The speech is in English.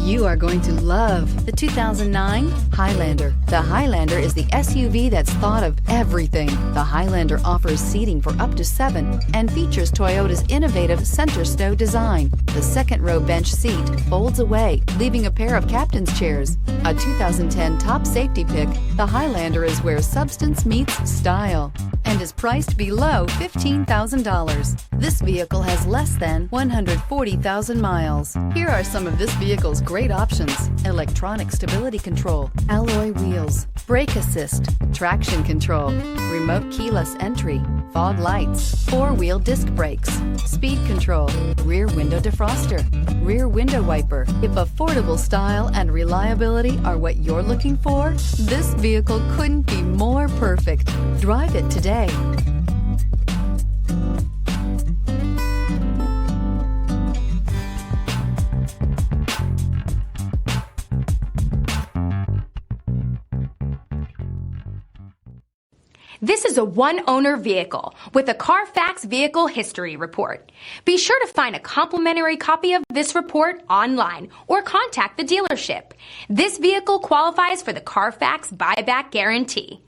You are going to love the 2009 Highlander. The Highlander is the SUV that's thought of everything. The Highlander offers seating for up to 7 and features Toyota's innovative center stow design. The second row bench seat folds away, leaving a pair of captain's chairs. A 2010 top safety pick, the Highlander is where substance meets style and is priced below $15,000. This vehicle has less than 140,000 miles. Here are some of this vehicle's great options: electronic stability control, alloy wheels, brake assist, traction control, remote keyless entry, fog lights, 4-wheel disc brakes, speed control, rear window defroster, rear window wiper. If affordable style and reliability are what you're looking for, this vehicle couldn't be more perfect. Drive it today. This is a one-owner vehicle with a Carfax Vehicle History Report. Be sure to find a complimentary copy of this report online or contact the dealership. This vehicle qualifies for the Carfax Buyback Guarantee.